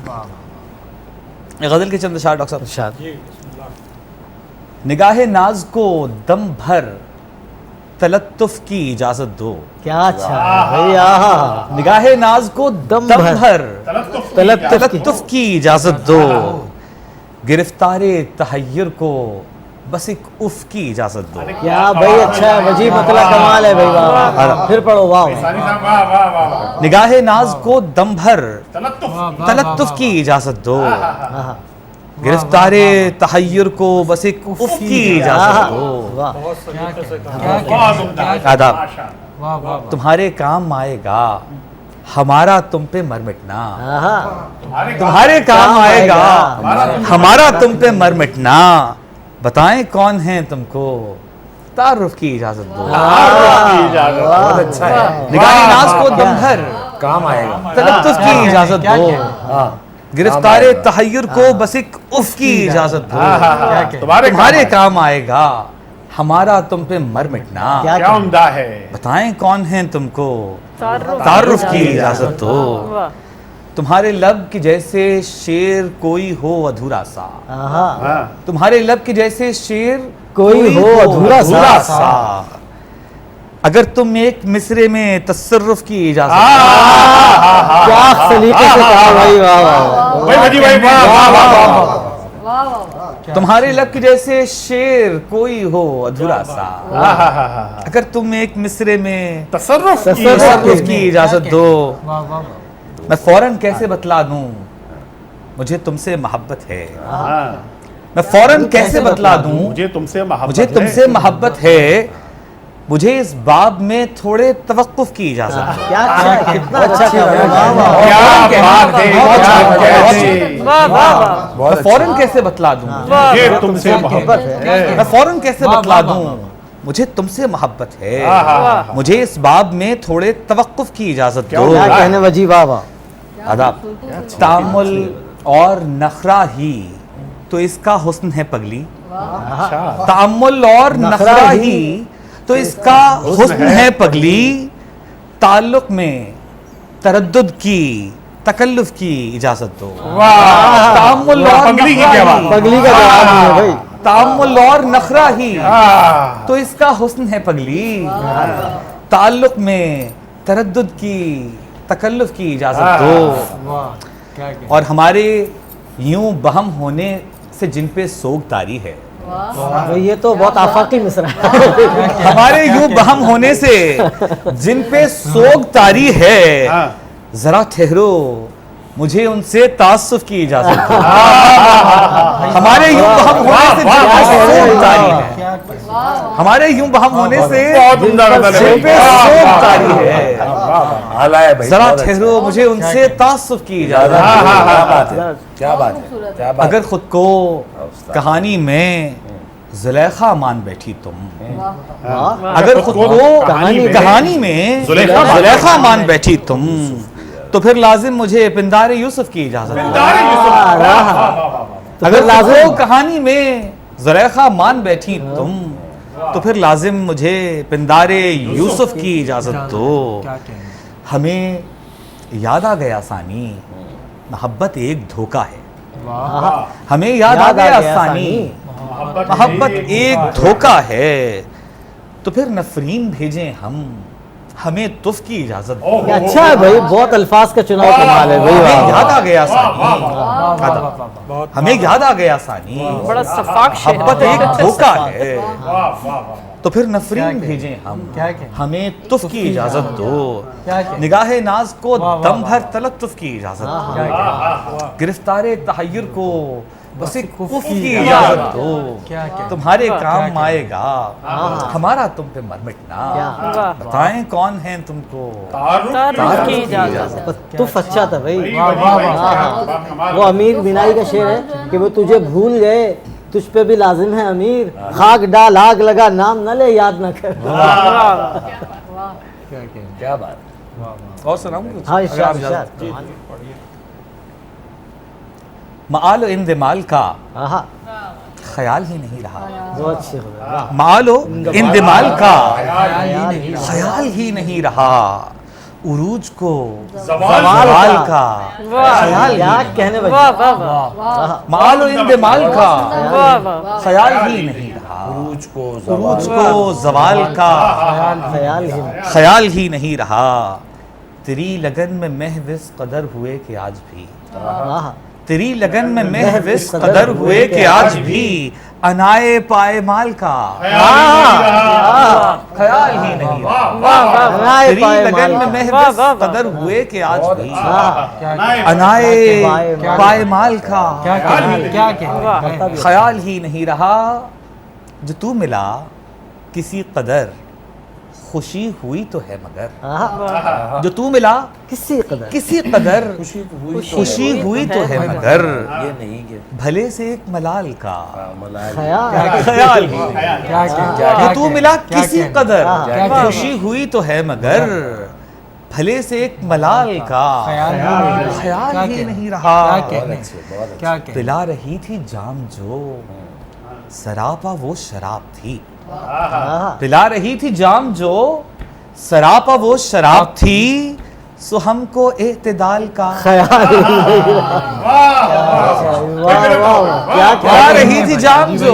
गज़ल के चंद अशार डॉक्टर साहब। इरशाद। निगाहे नाज को दम भर तलत्तुफ की इजाज़त दो। क्या अच्छा है भैया। निगाहे नाज को दम भर तलत्तुफ की इजाज़त दो। गिरफ्तारे तहय्युर को बस एक उफ की इजाज़त दो। क्या भाई अच्छा है, वजी मतला कमाल है भाई। वाह, फिर पढ़ो। वाह, निगाहे नाज को दम भर तलत्तुफ की इजाज़त दो। गिरफ्तारे तहय्युर को बस एक उफ की इजाज़त दो। आदाब। तुम्हारे काम आएगा हमारा तुम पे मर मिटना। तुम्हारे काम आएगा हमारा तुम पे मर मिटना। बताएं कौन हैं तुमको तारुफ की इजाज़त दो। बहुत अच्छा है। निगाहे नाज को दम भर काम आएगा। तलत्तुफ की इजाज़त दो। गिरफ्तारे तहय्युर को बस एक उफ की इजाज़त दो। तुम्हारे काम आएगा हमारा तुम पे मर मिटना। क्या उम्दा है। बताएं कौन हैं तुमको तारुफ तारुफ की इजाज़त दो। वाह, तुम्हारे लब की जैसे शेर कोई हो अधूरा सा। हाँ। तुम्हारे लब के जैसे शेर कोई हो अधूरा सा। अगर तुम एक मिसरे में तसर्रुफ की इजाज़त क्या सलीके से कहा भाई। वाह वाह। भाई भजी भाई वाह वाह वाह तुम्हारे लब के जैसे शेर कोई हो अधूरा सा। अगर तुम एक मिसरे में तसर्रुफ तसर्रुफ की इजाज़त दो। मैं फौरन कैसे बतला दूं मुझे तुमसे मोहब्बत है। मैं फौरन कैसे बतला दूं मुझे तुमसे मोहब्बत है। मुझे इस बाब में थोड़े तवक्कुफ की इजाज़त दो। क्या अच्छा है, कितना अच्छा किया। वाह वाह। क्या बात है, क्या कैसी। वाह, वाह, वाह, मैं फौरन कैसे बतला दूं मुझे तुमसे मोहब्बत है। मैं फौरन कैसे बतला दूं मुझे तुमसे मोहब्बत है। मुझे इस बाब में थोड़े तवक्कुफ की इजाज़त दो। क्या कहने वजी। वाह वाह। आदाब। तामुल और नखरा ही तो इसका हुस्न है पगली। तामुल और नखरा ही तो इसका हुस्न है पगली। ताल्लुक में तरद्दुद की, तकल्लुफ की इजाजत दो। वाह, तामुल और पगली की नखरा क्या बात। ही, पगली का जवाब है भाई। तामुल और नखरा ही आह, तो इसका हुस्न है पगली। ताल्लुक में तरद्दुद की, तकल्लुफ की इजाजत दो। और हमारे यूं बहम होने से जिन पे सोग तारी है, भाई ये तो बहुत आफाकी मिसरा है। हमारे यूं बहम होने से जिन पे सोग तारी है, हाँ। जरा ठहरो मुझे उनसे तासुफ की इजाजत दो। हमारे यूं बहम होने से जिन पे सोग तारी है, हमारे यूं बहम होने से बहुत उम्दा गजल है जिन पे भाई। सोग तारी है, आला है भाई, जरा बहुत अच्छा। ठहरो मुझे उनसे तासुफ की इजाजत दो। क्या बात है, क्या बात है, क्या बात अगर खुद को कहानी में जुलेखा मान बैठी तुम, अगर खुद को कहानी में जुलेखा मान बैठी तुम, तो फिर लाजिम मुझे पिंदार यूसुफ की इजाजत दो। अगर लाजिम कहानी में जुलेखा मान बैठी तुम, तो फिर लाजिम मुझे पिंदार यूसुफ की इजाजत दो। हमें याद आ गया सानी, मोहब्बत एक धोखा है। हमें याद आ गया सानी, मोहब्बत एक धोखा है। तो फिर नफरीन भेजें हम, हमें तुफ की इजाजत दो। अच्छा है भाई, बहुत अल्फाज का चुनाव कमाल है भाई। हमें याद आ गया सानी, हमें याद आ गया सानी, बड़ा सफाक शेर मोहब्बत है। एक धोखा है। तो फिर नफरीन भेजें हम, हमें तुफ की इजाजत दो। निगाह नाज को दम भर तलत्तुफ की इजाजत दो। गिरफ्तारे तहय्युर को बस एक कुफ की इजाजत दो। तुम्हारे काम आएगा हमारा तुम पे मर मिटना। बताएं कौन है तुमको तारुफ की इजाजत। तुफ अच्छा था भाई। वो अमीर बिनाई का शेर है कि वो तुझे भूल गए, तुझ पे भी लाजिम है अमीर, खाक डाल आग लगा नाम न ले याद न कर। क्या बात। और सुनाऊं कुछ? हाँ अगर आप इरशाद इजाजत- मालो इंदिमाल का हाँ ख्याल ही नहीं रहा। बहुत अच्छी खबर, वाह। मालो इंदिमाल का ख्याल ही नहीं रहा। उरूज को जवाल का ख्याल क्या कहने बजे। वाह वाह वाह मालो इंदिमाल का वाह वाह। ख्याल ही नहीं रहा। उरूज को उरूज को जवाल का ख्याल ही नहीं रहा। तेरी लगन में महविस कदर हुए कि आज भी, वाह। तेरी लगन में महविस कदर हुए कि आज भी अनाए पाए माल का ख्याल ही नहीं रहा। तेरी लगन में महविस कदर हुए कि आज भी अनाए पाए माल का ख्याल ही नहीं रहा। जो तू मिला किसी कदर खुशी हुई तो है मगर, जो तू मिला किसी कदर किसी कदर खुशी हुई तो है मगर, ये नहीं कि भले से एक मलाल का ख्याल ख्याल ही नहीं। जो तू मिला किसी कदर खुशी हुई तो है मगर, भले से एक मलाल का ख्याल ही नहीं रहा। पिला रही थी जाम जो सरापा वो शराब थी, पिला रही थी जाम जो सरापा वो शराब थी। सो हमको एतदाल का ख्याल ही नहीं रहा। वाह वाह, क्या पिला रही थी जाम जो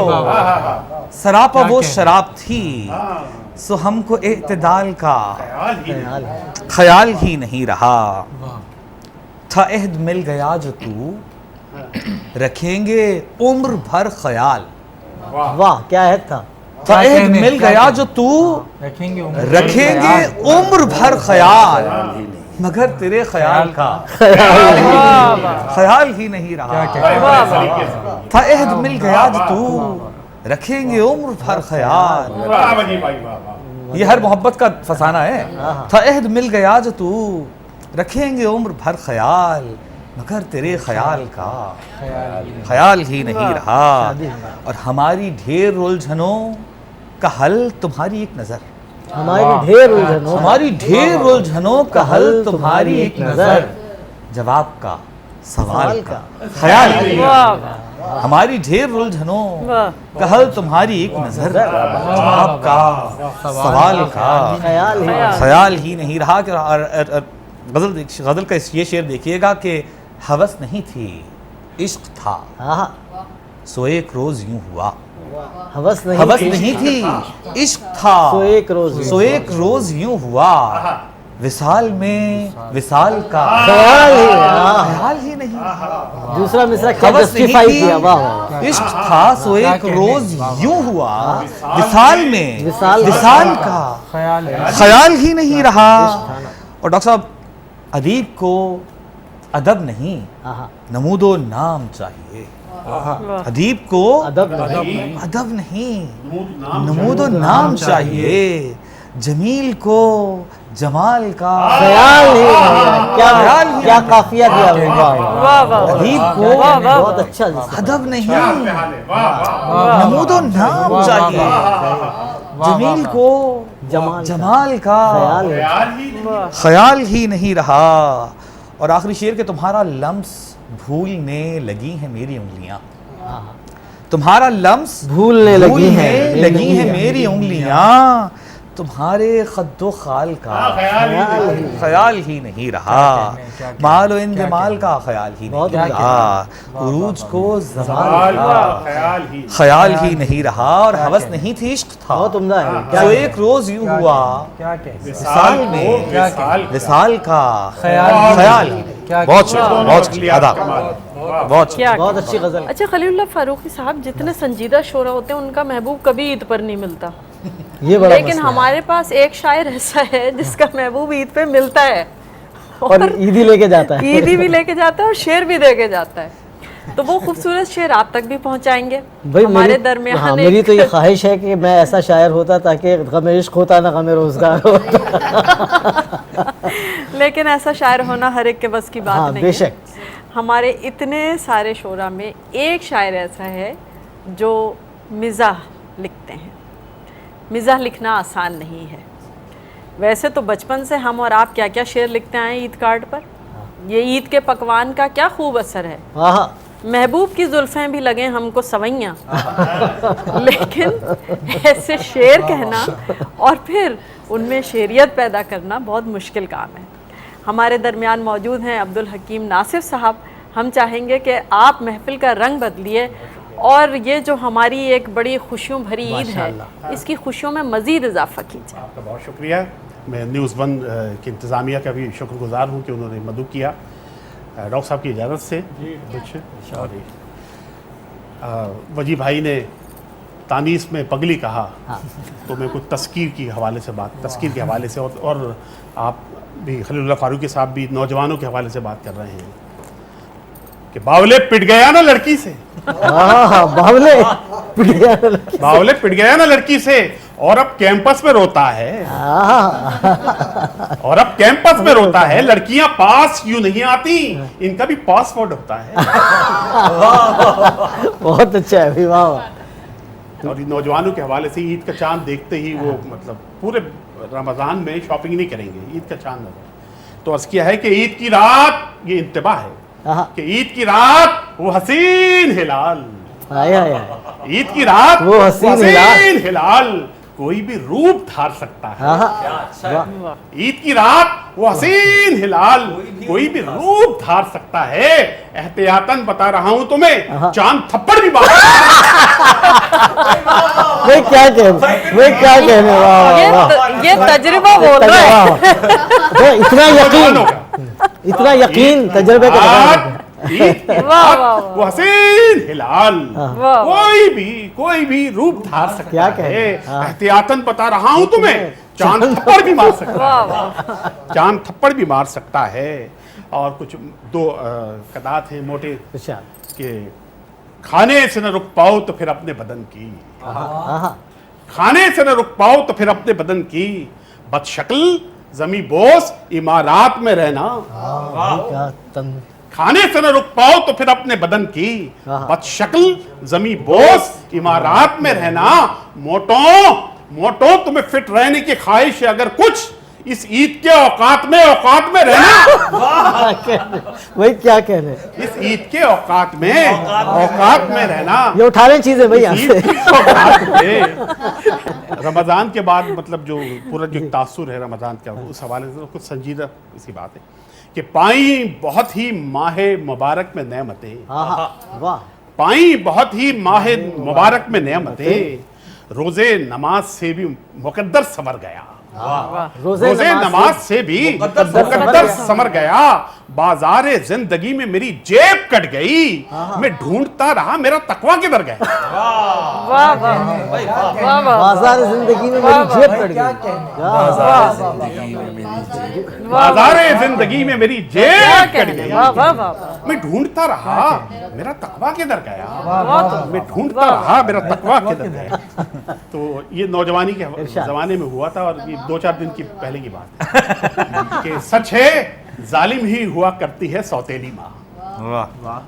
सरापा वो शराब थी। सो हमको एतदाल का ख्याल है। ख्याल ही नहीं रहा। था अहद मिल गया जो तू रखेंगे उम्र भर ख्याल। वाह क्या है था। था अहद मिल गया जो तू रखेंगे उम्र भर ख्याल, मगर तेरे ख्याल का ख्याल ही नहीं रहा। था अहद मिल गया जो तू रखेंगे उम्र भर ख्याल। ये हर मोहब्बत का फसाना है। था अहद मिल गया जो तू रखेंगे उम्र भर ख्याल, मगर तेरे ख्याल का ख्याल ही नहीं रहा। और हमारी ढेर उलझनों का हल तुम्हारी एक नजर, हमारी ढेर उलझनों हमारी ढेर उलझनों का हल तुम्हारी एक नजर, जवाब का सवाल का ख्याल ही नहीं रहा। हमारी ढेर उलझनों का हल तुम्हारी एक नजर, जवाब का सवाल का ख्याल ही ख्याल ही नहीं रहा। कि غزل کا یہ شعر دیکھیے گا کہ ہوس نہیں تھی عشق تھا آہا سو ایک روز یوں ہوا. ہوس ہوس نہیں تھی عشق تھا سو ایک روز یوں ہوا. وصال میں وصال کا خیال ہی نہیں. دوسرا مصرع کیا ہوس نہیں جسٹیفائی تھی کیا. واہ واہ. عشق تھا سو ایک روز یوں ہوا. وصال میں وصال کا خیال ہی نہیں رہا. اور ڈاکٹر صاحب ادیب کو ادب نہیں نمود و نام چاہیے. ادیب کو ادب نہیں نمود و نام چاہیے. جمیل کو جمال کا خیال ہی. کیا قافیہ دیا. ادیب کو بہت اچھا. ادب نہیں نمود و نام چاہیے. جمیل کو جمال کا خیال ہی نہیں رہا. اور آخری شعر کہ تمہارا لمس بھولنے لگی ہیں میری انگلیاں. تمہارا لمس بھولنے لگی ہیں میری انگلیاں. تمہارے خد و خال کا خیال ہی نہیں رہا. مال و اندمال کا خیال ہی نہیں رہا. عروج کو زوال کا خیال ہی نہیں رہا. اور ہوس نہیں تھی عشق تھا بہت عمدہ ہے. جو ایک روز یوں ہوا. وصال میں وصال کا خیال ہی نہیں. بہت شکریہ. بہت اچھی غزل. اچھا خلیل اللہ فاروقی صاحب، جتنے سنجیدہ شعرا ہوتے ہیں ان کا محبوب کبھی عید پر نہیں ملتا. یہ بڑا لیکن ہمارے پاس ایک شاعر ایسا ہے جس کا محبوب عید پہ ملتا ہے اور عیدی لے کے جاتا ہے. عیدی بھی لے کے جاتا ہے اور شعر بھی دے کے جاتا ہے. تو وہ خوبصورت شعر آپ تک بھی پہنچائیں گے ہمارے درمیان. میری تو یہ خواہش ہے کہ میں ایسا شاعر ہوتا تاکہ غم عشق ہوتا نہ غم روزگار ہوتا. لیکن ایسا شاعر ہونا ہر ایک کے بس کی بات نہیں. بے شک. ہمارے اتنے سارے شعراء میں ایک شاعر ایسا ہے جو مزاح لکھتے ہیں. مزاح لکھنا آسان نہیں ہے. ویسے تو بچپن سے ہم اور آپ کیا کیا شعر لکھتے آئے عید کارڈ پر. یہ عید کے پکوان کا کیا خوب اثر ہے. محبوب کی زلفیں بھی لگیں ہم کو سوئیاں. لیکن ایسے شعر کہنا اور پھر ان میں شعریت پیدا کرنا بہت مشکل کام ہے. ہمارے درمیان موجود ہیں عبدالحکیم ناصر صاحب. ہم چاہیں گے کہ آپ محفل کا رنگ بدلیے اور یہ جو ہماری ایک بڑی خوشیوں بھری عید ہے اس کی خوشیوں میں مزید اضافہ کیجیے. آپ کا بہت شکریہ. میں نیوز ون کی انتظامیہ کا بھی شکر گزار ہوں کہ انہوں نے مدعو کیا. ڈاکٹر صاحب کی اجازت سے وجی بھائی نے تانیس میں پگلی کہا تو میں کچھ تذکیر کے حوالے سے اور آپ بھی خلیل اللہ فاروقی صاحب بھی نوجوانوں کے حوالے سے بات کر رہے ہیں کہ باولے پٹ گیا نا لڑکی سے. باولے پٹ گیا نا لڑکی سے اور اب کیمپس میں روتا ہے. لڑکیاں پاس یوں نہیں آتی, ان کا بھی پاسورڈ ہوتا ہے. بہت اچھا ہے. اور نوجوانوں کے حوالے سے عید کا چاند دیکھتے ہی وہ مطلب پورے رمضان میں شاپنگ نہیں کریں گے, عید کا چاند نظر. تو عرض کیا ہے کہ عید کی رات, یہ انتباہ ہے کہ عید کی رات وہ حسین ہلال, عید کی رات وہ حسین ہلال کوئی بھی روپ دھار سکتا ہے. عید کی رات وہ حسین ہلال کوئی بھی روپ دھار سکتا ہے. احتیاطاً بتا رہا ہوں تمہیں, چاند تھپڑ بھی مار یہ تجربہ بول رہا ہے. اتنا یقین تجربے کا. وہ حسین ہلال کوئی بھی روپ دھار سکتا ہے. احتیاطاً بتا رہا ہوں تمہیں, چاند تھپڑ بھی مار سکتا ہے. چاند تھپڑ بھی مار سکتا ہے. اور کچھ دو قطعات ہیں موٹے کہ کھانے سے نہ رک پاؤ تو پھر اپنے بدن کی, کھانے سے نہ رک پاؤ تو پھر اپنے بدن کی, بد شکل زمیں بوس عمارات میں رہنا. کھانے سے نہ رک پاؤ تو پھر اپنے بدن کی, بد شکل زمیں بوس عمارات میں رہنا. موٹوں تمہیں فٹ رہنے کی خواہش ہے اگر کچھ, इस ईद के औकात में रहना, वही क्या कह रहे हैं, इस ईद के औकात में रहना, ये उठा रहे हैं चीजें भाई यहाँ ईद से। के औकात में। रमजान के बाद मतलब जो पूरा जो तासुर है रमजान का, उस हवाले से कुछ संजीदा इसी बात है कि पाई बहुत ही माह मुबारक में नेमतें, वाह, पाई बहुत ही माह मुबारक में नेमतें, रोजे नमाज से भी मुकद्दर संवर गया, रोजे नमाज से भी मुकद्दर संवर गया, बाजारे जिंदगी में मेरी जेब कट गई, मैं ढूंढता रहा मेरा तकवा किधर गया। वाह वाह वाह वाह बाजार जिंदगी में मेरी जेब कट गई, बाजारे जिंदगी में मेरी जेब कट गई, वाह वाह वाह मैं ढूंढता रहा मेरा तकवा किधर गया, मैं ढूंढता रहा मेरा तकवा किधर गया। तो ये नौजवानी के जमाने में हुआ था, और ये 2-4 दिन की पहले की बात है कि सच है जालिम ही हुआ करती है सौतेली माँ,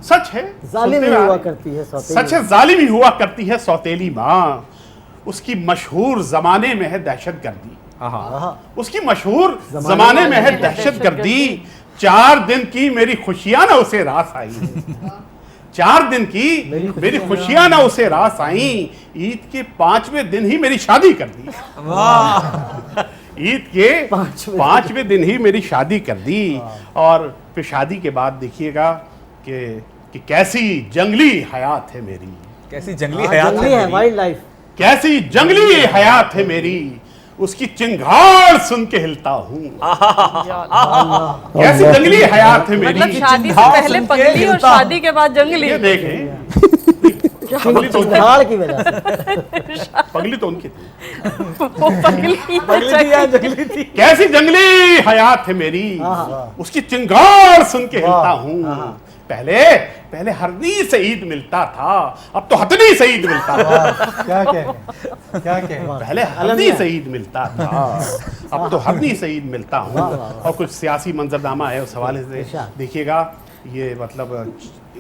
सच है जालिम ही सुनते हुआ आ- करती है सौतेली सच है जालिम ही हुआ करती है सौतेली माँ, उसकी मशहूर जमाने में है दहशत गर्दी, उसकी मशहूर जमाने में है दहशत गर्दी, 4 दिन की मेरी खुशियां ना उसे रास आई, 4 दिन की मेरी खुशियां ना उसे रास आई, ईद के 5वें दिन ही मेरी शादी कर दी, ईद के 5वें दिन ही मेरी शादी कर दी। और फिर शादी के बाद देखिएगा कि कैसी जंगली हयात है मेरी, कैसी जंगली हयात जंगली है है, मेरी। वाइल्ड लाइफ, कैसी जंगली हयात है मेरी, उसकी चिंगार सुन के हिलता हूँ, कैसी जंगली हयात है मतलब मेरी। शादी से पहले पगली और शादी के बाद जंगली। ये देखें, पगली तो उनकी- झाड़ की वजह से। पगली तो उनकी थी, वो पगली थी। कैसी जंगली हयात है मेरी, उसकी चिंगार सुन के हिलता हूँ। पहले हरनी से ईद मिलता था, अब तो हथनी से ईद मिलता था। क्या कहें पहले हरनी से ईद मिलता था, अब तो हरनी से ईद मिलता हूँ। और कुछ सियासी मंजरनामा है उस हवाले से देखिएगा, ये मतलब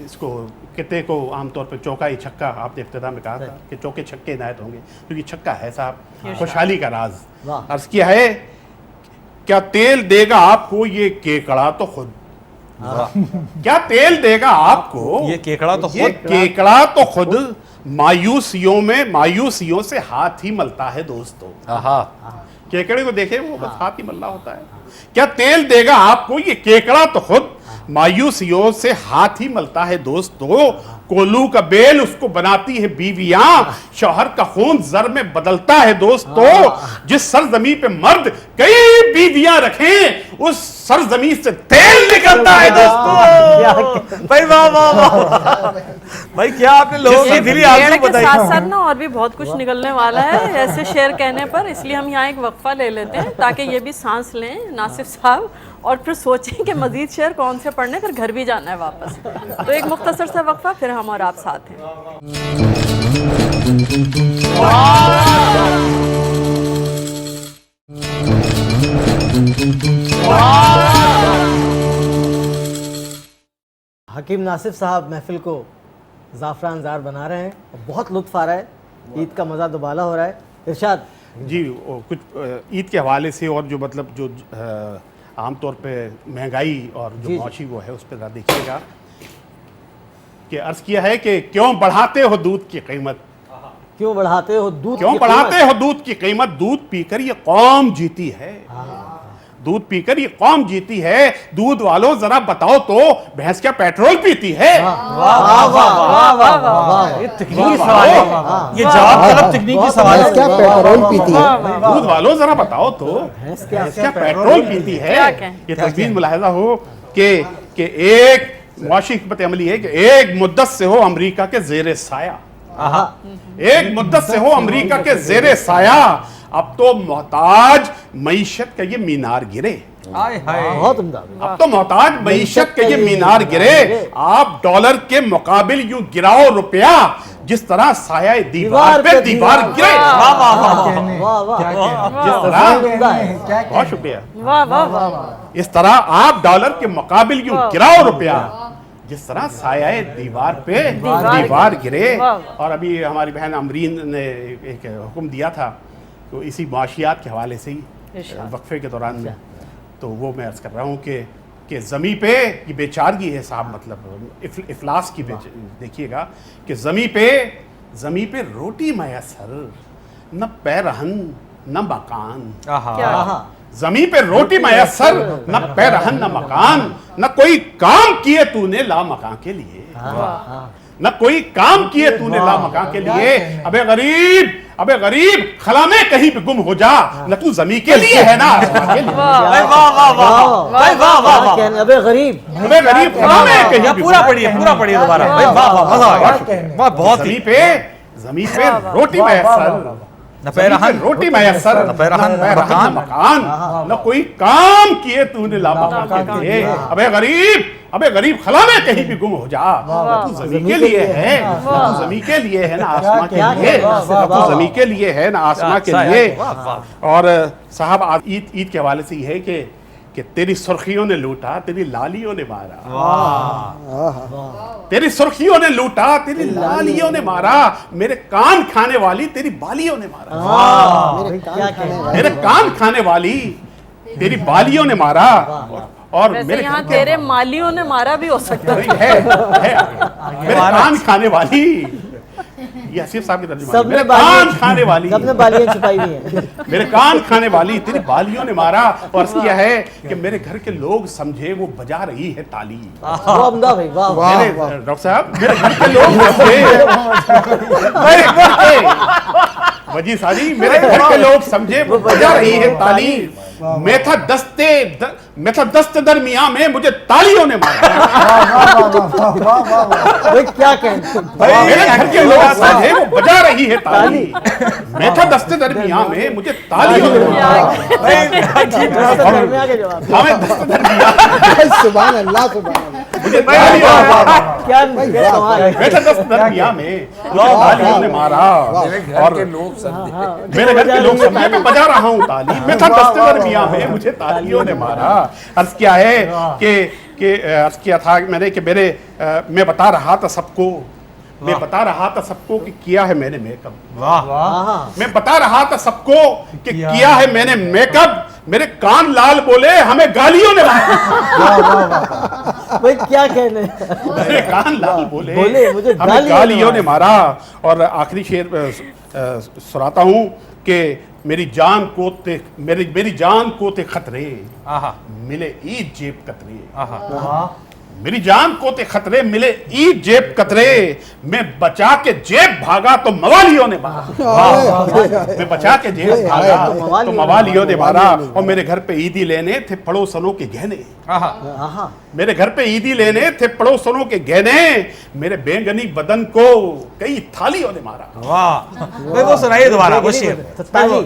इसको किते को आमतौर पर चौका ही छक्का, आपने इब्तिदा में कहा था कि चौके छक्के इनायत होंगे, क्योंकि छक्का है साहब खुशहाली का राज। अर्ज किया है, क्या तेल देगा आपको ये केकड़ा तो खुद, क्या तेल देगा आपको ये केकड़ा तो ये खुद, केकड़ा तो खुद, मायूसियों से हाथ ही मलता है दोस्तों। केकड़े को देखे वो बस हाथ ही मल्ला होता है। क्या तेल देगा आपको ये केकड़ा तो खुद, मायूसियों से हाथ ही मलता है दोस्तों। कोल्लू का बेल उसको बनाती है बीवियां, शौहर का खून जर में बदलता है दोस्तों। जिस सरजमी पे मर्द कई बीवियां रखें, उस सरजमी से तेल निकलता है दोस्तों। भाई वाह वाह वाह भाई, क्या आपने लोगों की दिली पेड़ आरज़ू के बताई। साथ साथ ना और भी बहुत कुछ निकलने वाला है ऐसे शेर कहने पर, इसलिए हम यहाँ एक वक्फा ले लेते हैं ताकि ये भी सांस लें नासिफ साहब, और फिर सोचें कि मजीद शेर कौन से पढ़ने, फिर घर भी जाना है वापस। तो एक मुख्तसर सा वक्फा, फिर हम और आप साथ हैं। हकीम नासिफ साहब महफिल को ज़ाफ़रान ज़ार बना रहे हैं और बहुत लुत्फ़ आ रहा है, ईद का मज़ा दुबाला हो रहा है। इरशाद जी, कुछ ईद के हवाले से और जो मतलब जो आमतौर पे महंगाई और जो मौशी वो है उस पर देखिएगा कि अर्ज किया है कि क्यों बढ़ाते हो दूध की कीमत, क्यों बढ़ाते हो दूध क्यों की बढ़ाते कीमत? हो दूध की कीमत, दूध पीकर ये कौम जीती है, दूध पीकर ये कौम जीती है। दूध वालों जरा बताओ तो भैंस क्या पेट्रोल पीती है? ये तकनीकी सवाल है, ये जवाब तलब तकनीकी सवाल है। क्या पेट्रोल पीती है? दूध वालों जरा बताओ तो भैंस क्या क्या पेट्रोल पीती है? क्या कहें? ये तस्वीर मुलाहिजा हो कि एक मुआशी हिकमत अमली है कि एक मुद्दत से हो अमेरिका के जेरे साया, एक मुद्दत से हो अमेरिका के जेरे साया, अब तो मोहताज मईशत का ये मीनार गिरे, बहुत उम्दा। अब तो मोहताज मईशत के ये मीनार गिरे। आप डॉलर के मुकाबिल यूं गिराओ रुपया, जिस तरह साया दीवार पे दीवार गिरे। वाह वाह, जिस तरह, बहुत शुक्रिया, वाह वाह वाह, इस तरह आप डॉलर के मुकाबिल यूं गिराओ रुपया, जिस तरह साया दीवार पे दीवार गिरे। और अभी हमारी बहन अमरीन ने एक हुक्म दिया था, तो इसी मुआशियात के हवाले से ही वक्फे के दौरान में, तो वो मैं अर्ज़ कर रहा हूँ कि ज़मी पे ये बेचारगी है साहब, मतलब इफलास की देखिएगा कि ज़मी पे रोटी मैसर न पैरहन न मकान, ज़मी पे रोटी मैसर न पैरहन न मकान, न कोई काम किए तूने ला मकान के लिए, न कोई काम किए तूने ला मकान के लिए। अबे गरीब खला में कहीं पे गुम हो जा, न तू ज़मी के लिए है ना आसमां के लिए। अबे गरीब खला में कहीं पे पूरा पढ़िए दोबारा। भाई वाह वाह, मजा आ गया, बहुत ही। ज़मी पे रोटी मैसर न पैरहन रोटी मैसर न पैरहन मकान, न कोई काम किए तूने ला मकान के लिए। अबे गरीब खला में कहीं भी गुम हो जा, तू ज़मी के लिए है, तू ज़मी के लिए है ना आसमां के लिए, तू ज़मी के लिए है ना आसमां के लिए। और साहब ईद के हवाले से ये है कि तेरी सुर्खियों ने लूटा, तेरी लालियों ने मारा, तेरी सुर्खियों ने लूटा, तेरी लालियों ने मारा, मेरे कान खाने वाली तेरी बालियों ने मारा, मेरे कान खाने वाली तेरी बालियों ने मारा। और वैसे यहाँ तेरे मालियों ने मारा भी हो सकता है मेरे कान खाने वाली, ये हसीब साहब की तर्जुमा, मेरे कान खाने वाली, सबने बालियां छुपाई हुई हैं। मेरे कान खाने वाली तेरी बालियों ने मारा। और किया है कि मेरे घर के लोग समझे वो बजा रही है ताली। भाई वाह डॉक्टर साहब, मेरे घर के लोग समझे, वजी साजी, मेरे घर के लोग समझे वो बजा रही है ताली। मैं था दस्त दरमियां में मुझे तालियों ने मारा। क्या कहें, मेरे घर के लोग समझे वो बजा रही है ताली। मैं था दस्त दरमियां में मुझे तालियों ने मारा। हमें दस्त दरमियां, सुभान अल्लाह मुझे तालियों ने मारा। मैं था दस्त दरमियां में मुझे तालियों ने मारा। और मेरे घर के लोग समझे मैं बजा रहा हूँ ताली। मैं था दस्त दरमियां में मुझे तालियों ने मारा। अर्ज किया है कि अर्ज किया था मैंने कि मैं बता रहा था सबको, मैं बता रहा था सबको कि किया है मैंने मेकअप। मैं बता रहा था सबको कि किया है मैंने मेकअप। मेरे कान लाल बोले हमें गालियों ने मारा। भाई क्या कहने, मेरे कान लाल बोले मुझे हमें गालियों ने मारा। और आखिरी शेर सुनाता हूँ कि मेरी जान को ते खतरे मिले ईद जेब कतरे। मेरी जान को ते खतरे मिले ईद जेब कतरे। मैं बचा के जेब भागा तो मवालियों ने मारा। मैं बचा के जेब भागा तो मवालियों ने मारा। और मेरे घर पे ईदी लेने थे पड़ोसनों के गहने। मेरे घर पे ईदी लेने थे पड़ोसनों के गहने। मेरे बेंगनी बदन को कई थालियों ने मारा। वाह, वो सुनाइए दोबारा वो शेर।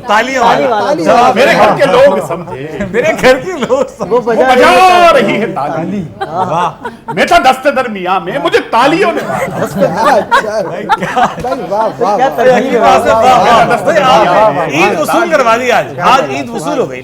तालियों वाला। मेरे घर के लोग समझे, मेरे घर के लोग वो बजा रही है ताली। वाह, मैं था दस्त दरमियां में मुझे तालियों ने मारा। ईद वसूल करवा दी आज ईद वसूल हो गई।